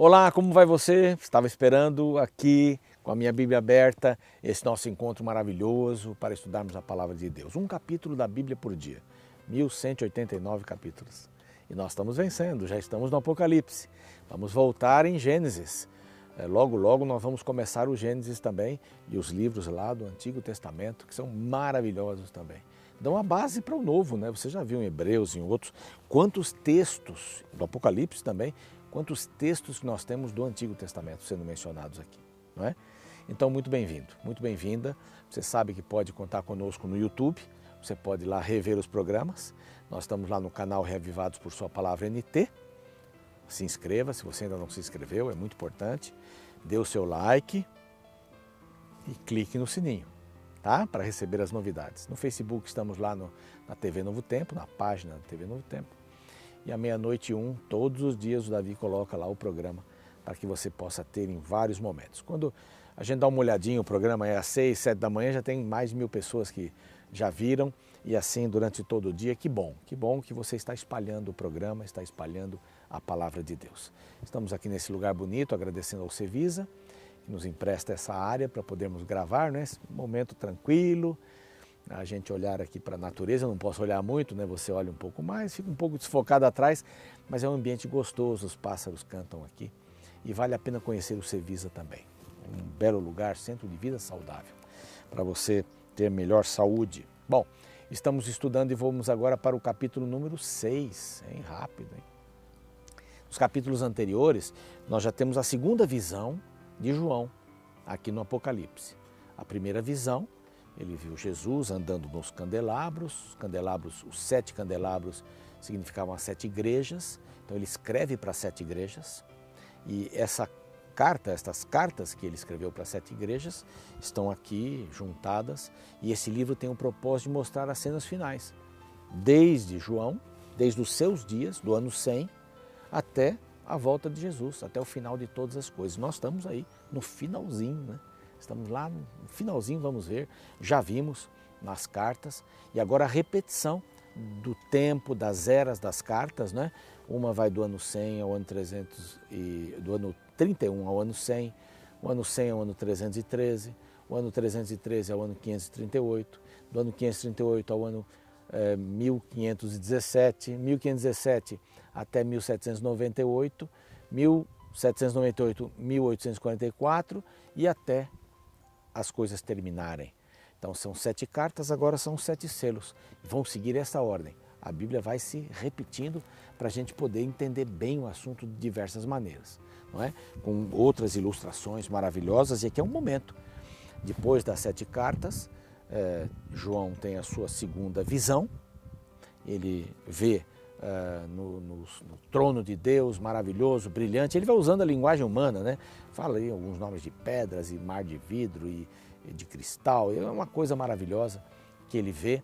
Olá, como vai você? Estava esperando aqui com a minha Bíblia aberta esse nosso encontro maravilhoso para estudarmos a palavra de Deus. Um capítulo da Bíblia por dia, 1189 capítulos. E nós estamos vencendo, já estamos no Apocalipse. Vamos voltar em Gênesis. Logo, logo nós vamos começar o Gênesis também e os livros lá do Antigo Testamento, que são maravilhosos também. Dão a base para o Novo, né? Você já viu em Hebreus e em outros, quantos textos, do Apocalipse também, quantos textos que nós temos do Antigo Testamento sendo mencionados aqui, não é? Então, muito bem-vindo, muito bem-vinda. Você sabe que pode contar conosco no YouTube, você pode ir lá rever os programas. Nós estamos lá no canal Reavivados por Sua Palavra NT. Se inscreva, se você ainda não se inscreveu, é muito importante. Dê o seu like e clique no sininho, tá? Para receber as novidades. No Facebook estamos lá na TV Novo Tempo, na página da TV Novo Tempo. E à 00h01, todos os dias o Davi coloca lá o programa para que você possa ter em vários momentos. Quando a gente dá uma olhadinha, o programa é às 6, 7 da manhã, já tem mais de 1000 pessoas que já viram e assim durante todo o dia. Que bom que você está espalhando o programa, está espalhando a palavra de Deus. Estamos aqui nesse lugar bonito, agradecendo ao Cevisa, que nos empresta essa área para podermos gravar, né? Esse momento tranquilo, a gente olhar aqui para a natureza. Eu não posso olhar muito, né? Você olha um pouco mais, fica um pouco desfocado atrás, mas é um ambiente gostoso, os pássaros cantam aqui e vale a pena conhecer o Cevisa também. Um belo lugar, centro de vida saudável, para você ter melhor saúde. Bom, estamos estudando e vamos agora para o capítulo número 6, hein? Rápido, hein? Nos capítulos anteriores, nós já temos a segunda visão de João, aqui no Apocalipse. A primeira visão, ele viu Jesus andando nos candelabros, os 7 candelabros significavam as 7 igrejas, então ele escreve para 7 igrejas, e estas cartas que ele escreveu para 7 igrejas estão aqui juntadas, e esse livro tem o propósito de mostrar as cenas finais, desde João, desde os seus dias, do ano 100, até a volta de Jesus, até o final de todas as coisas. Nós estamos aí no finalzinho, né? Estamos lá no finalzinho, vamos ver, já vimos nas cartas, e agora a repetição do tempo, das eras das cartas, né? Uma vai do ano 100 ao ano 300, do ano 31 ao ano 100, o ano 100 ao ano 313, o ano 313 ao ano 538, do ano 538 ao ano 1517, 1517 até 1798, 1798, 1844 e até as coisas terminarem. Então são 7 cartas, agora são 7 selos. Vão seguir essa ordem. A Bíblia vai se repetindo para a gente poder entender bem o assunto de diversas maneiras, não é? Com outras ilustrações maravilhosas, e aqui é um momento. Depois das 7 cartas, João tem a sua segunda visão. Ele vê no trono de Deus, maravilhoso, brilhante. Ele vai usando a linguagem humana, né? Fala aí alguns nomes de pedras e mar de vidro e de cristal. É uma coisa maravilhosa que ele vê.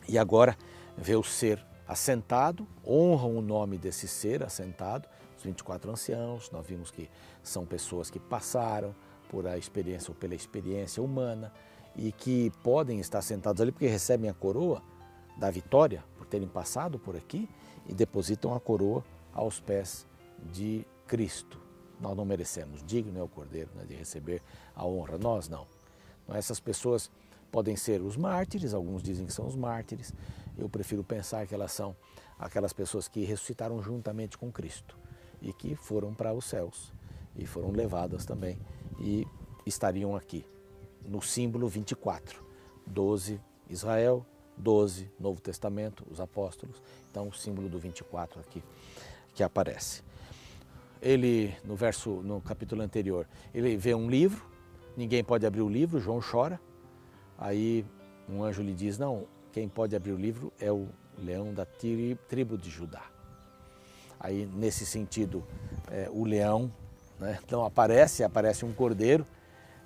E agora vê o ser assentado, honram o nome desse ser assentado, os 24 anciãos. Nós vimos que são pessoas que passaram por a experiência ou pela experiência humana e que podem estar sentados ali porque recebem a coroa da vitória por terem passado por aqui e depositam a coroa aos pés de Cristo. Nós não merecemos, digno é o Cordeiro, né, de receber a honra, nós não. Então, essas pessoas podem ser os mártires, alguns dizem que são os mártires. Eu prefiro pensar que elas são aquelas pessoas que ressuscitaram juntamente com Cristo e que foram para os céus e foram levadas também e estariam aqui no símbolo 24, 12 Israel, 12 Novo Testamento, os apóstolos. Então o símbolo do 24 aqui que aparece. Ele, no capítulo anterior, ele vê um livro, ninguém pode abrir o livro, João chora. Aí um anjo lhe diz, não, quem pode abrir o livro é o leão da tribo de Judá. Aí nesse sentido, o leão, né, não aparece um cordeiro,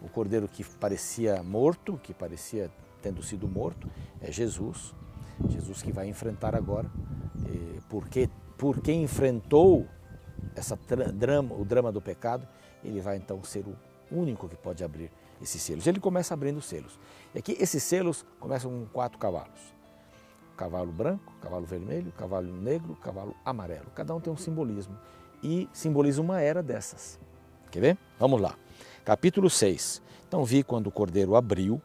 o cordeiro que parecia morto, que parecia tendo sido morto, é Jesus. Jesus que vai enfrentar agora, porque enfrentou o drama do pecado, ele vai então ser o único que pode abrir esses selos. Ele começa abrindo selos. E aqui esses selos começam com 4 cavalos. Cavalo branco, cavalo vermelho, cavalo negro, cavalo amarelo. Cada um tem um simbolismo. e simboliza uma era dessas. Quer ver? Vamos lá. Capítulo 6. Então vi quando o Cordeiro abriu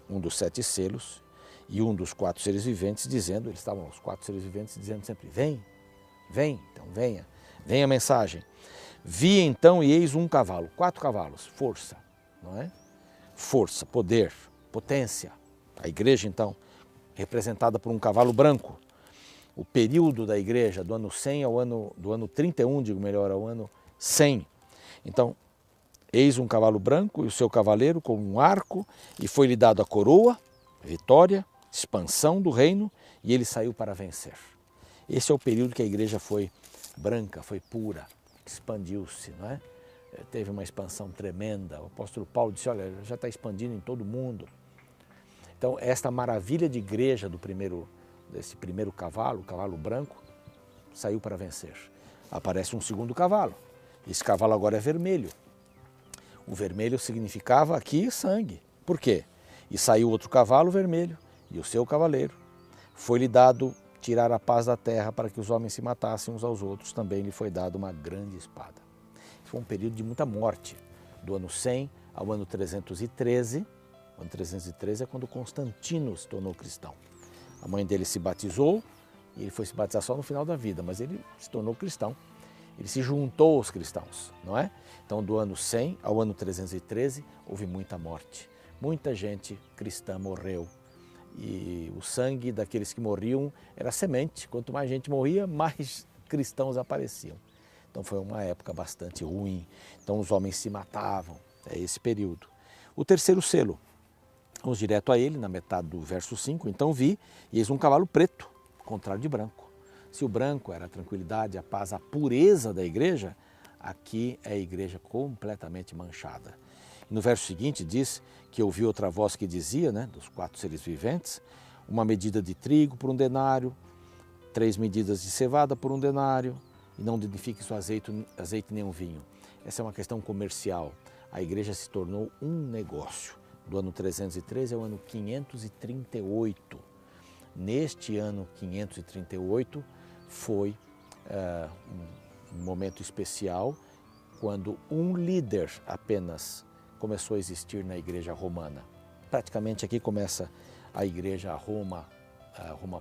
um dos 7 selos e um dos 4 seres viventes dizendo, eles estavam os 4 seres viventes dizendo sempre, vem, vem, então venha, venha a mensagem. Vi então e eis um cavalo, 4 cavalos, força, não é? Força, poder, potência. A igreja então, representada por um cavalo branco. O período da igreja do ano 100 ao ano, do ano 31, digo melhor, ao ano 100. Então, eis um cavalo branco e o seu cavaleiro com um arco, e foi-lhe dado a coroa, vitória, expansão do reino, e ele saiu para vencer. Esse é o período que a igreja foi branca, foi pura, expandiu-se, não é? Teve uma expansão tremenda. O apóstolo Paulo disse, olha, já está expandindo em todo o mundo. Então, esta maravilha de igreja desse primeiro cavalo, o cavalo branco, saiu para vencer. Aparece um segundo cavalo. Esse cavalo agora é vermelho. O vermelho significava aqui sangue. Por quê? E saiu outro cavalo vermelho, e o seu cavaleiro. Foi-lhe dado tirar a paz da terra para que os homens se matassem uns aos outros. Também lhe foi dada uma grande espada. Foi um período de muita morte, do ano 100 ao ano 313. O ano 313 é quando Constantino se tornou cristão. A mãe dele se batizou, e ele foi se batizar só no final da vida, mas ele se tornou cristão. Ele se juntou aos cristãos, não é? Então, do ano 100 ao ano 313, houve muita morte. Muita gente cristã morreu. E o sangue daqueles que morriam era semente. Quanto mais gente morria, mais cristãos apareciam. Então, foi uma época bastante ruim. Então, os homens se matavam. É esse período. O terceiro selo. Vamos direto a ele, na metade do verso 5. Então vi, e eis um cavalo preto, contrário de branco. Se o branco era a tranquilidade, a paz, a pureza da igreja, aqui é a igreja completamente manchada. E no verso seguinte diz que ouvi outra voz que dizia, né, dos 4 seres viventes, uma medida de trigo por 1 denário, 3 medidas de cevada por 1 denário, e não danifique o azeite nem o vinho. Essa é uma questão comercial. A igreja se tornou um negócio. Do ano 313 ao ano 538. Neste ano 538 foi um momento especial quando um líder apenas começou a existir na igreja romana. Praticamente aqui começa a igreja Roma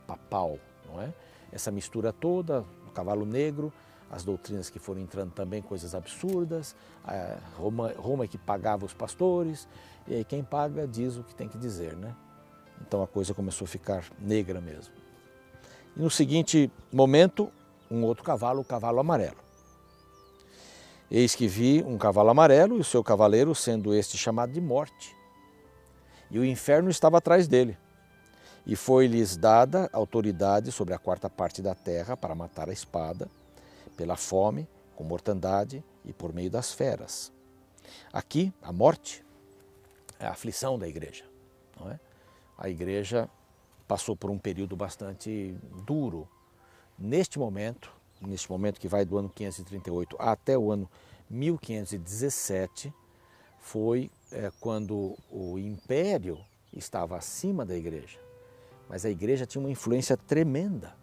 papal, não é? Essa mistura toda, o cavalo negro, as doutrinas que foram entrando também, coisas absurdas, Roma é que pagava os pastores, e aí quem paga diz o que tem que dizer, né? Então a coisa começou a ficar negra mesmo. E no seguinte momento, um outro cavalo, o cavalo amarelo. Eis que vi um cavalo amarelo e o seu cavaleiro, sendo este chamado de morte. E o inferno estava atrás dele. E foi-lhes dada autoridade sobre a 4ª parte da terra para matar a espada, pela fome, com mortandade e por meio das feras. Aqui, a morte é a aflição da igreja, não é? A igreja passou por um período bastante duro. Neste momento que vai do ano 538 até o ano 1517, foi quando o império estava acima da igreja. Mas a igreja tinha uma influência tremenda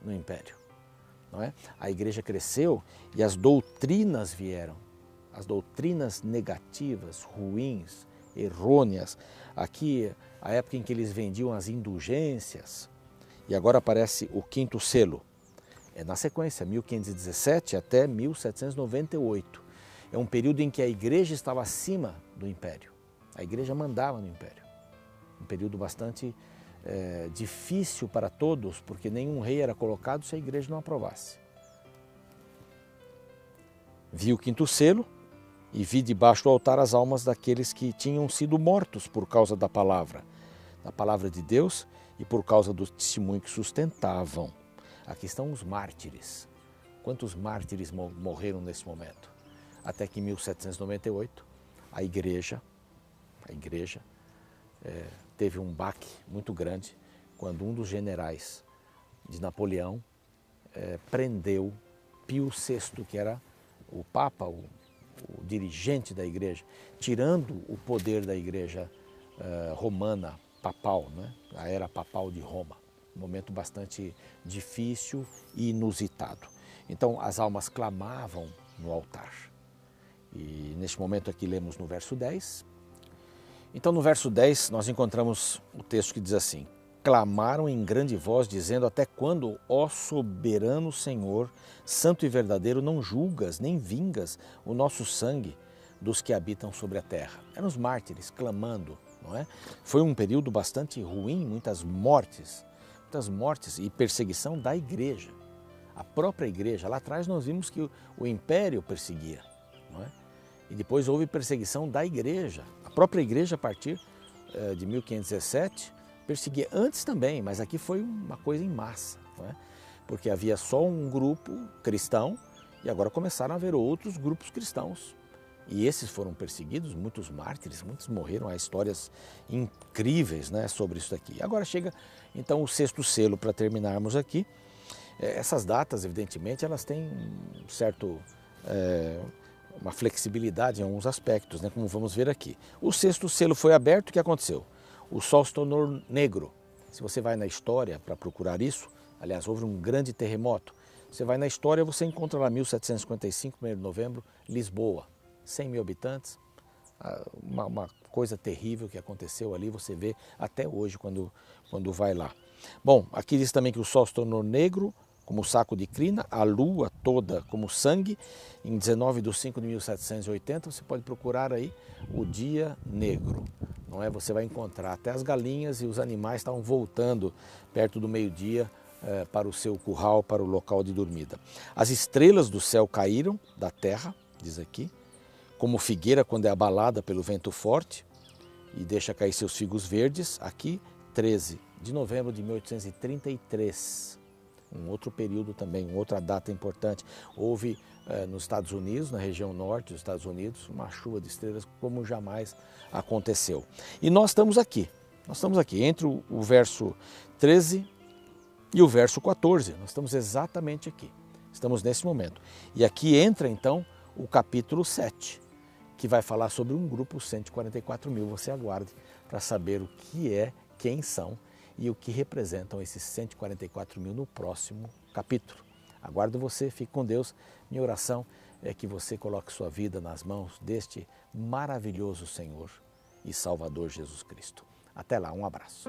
no império. Não é? A igreja cresceu e as doutrinas vieram, as doutrinas negativas, ruins, errôneas. Aqui, a época em que eles vendiam as indulgências, e agora aparece o 5º selo. É na sequência, 1517 até 1798. É um período em que a igreja estava acima do império. A igreja mandava no império. Um período bastante difícil para todos, porque nenhum rei era colocado se a igreja não aprovasse. Vi o 5º selo e vi debaixo do altar as almas daqueles que tinham sido mortos por causa da palavra de Deus e por causa do testemunho que sustentavam. Aqui estão os mártires. Quantos mártires morreram nesse momento? Até que em 1798, a igreja teve um baque muito grande quando um dos generais de Napoleão prendeu Pio VI, que era o Papa, o dirigente da igreja, tirando o poder da igreja romana papal, né? A era papal de Roma. Um momento bastante difícil e inusitado. Então as almas clamavam no altar. E neste momento aqui lemos no verso 10. Então no verso 10 nós encontramos o texto que diz assim: clamaram em grande voz, dizendo: até quando, ó soberano Senhor, santo e verdadeiro, não julgas nem vingas o nosso sangue dos que habitam sobre a terra? Eram os mártires clamando, não é? Foi um período bastante ruim, muitas mortes e perseguição da igreja. A própria igreja, lá atrás nós vimos que o império perseguia, não é? E depois houve perseguição da igreja. A própria igreja, a partir de 1517, perseguia antes também, mas aqui foi uma coisa em massa, não é? Porque havia só um grupo cristão e agora começaram a haver outros grupos cristãos. E esses foram perseguidos, muitos mártires, muitos morreram. Há histórias incríveis, né, sobre isso aqui. Agora chega então o sexto selo para terminarmos aqui. Essas datas, evidentemente, elas têm uma flexibilidade em alguns aspectos, né, como vamos ver aqui. O sexto selo foi aberto, o que aconteceu? O sol se tornou negro. Se você vai na história para procurar isso, aliás, houve um grande terremoto. Você vai na história, você encontra lá 1755, 1º de novembro, Lisboa, 100 mil habitantes, uma coisa terrível que aconteceu ali, você vê até hoje quando vai lá. Bom, aqui diz também que o sol se tornou negro, como saco de crina, a lua toda como sangue. Em 19/5/1780, você pode procurar aí o dia negro, não é? Você vai encontrar até as galinhas e os animais estavam voltando perto do meio-dia para o seu curral, para o local de dormida. As estrelas do céu caíram da terra, diz aqui, como figueira quando é abalada pelo vento forte e deixa cair seus figos verdes. Aqui, 13 de novembro de 1833. Um outro período também, uma outra data importante. Houve nos Estados Unidos, na região norte dos Estados Unidos, uma chuva de estrelas como jamais aconteceu. E nós estamos aqui entre o verso 13 e o verso 14. Nós estamos exatamente aqui, estamos nesse momento. E aqui entra então o capítulo 7, que vai falar sobre um grupo 144 mil. Você aguarde para saber o que é, quem são e o que representam esses 144 mil no próximo capítulo. Aguardo você, fique com Deus. Minha oração é que você coloque sua vida nas mãos deste maravilhoso Senhor e Salvador Jesus Cristo. Até lá, um abraço.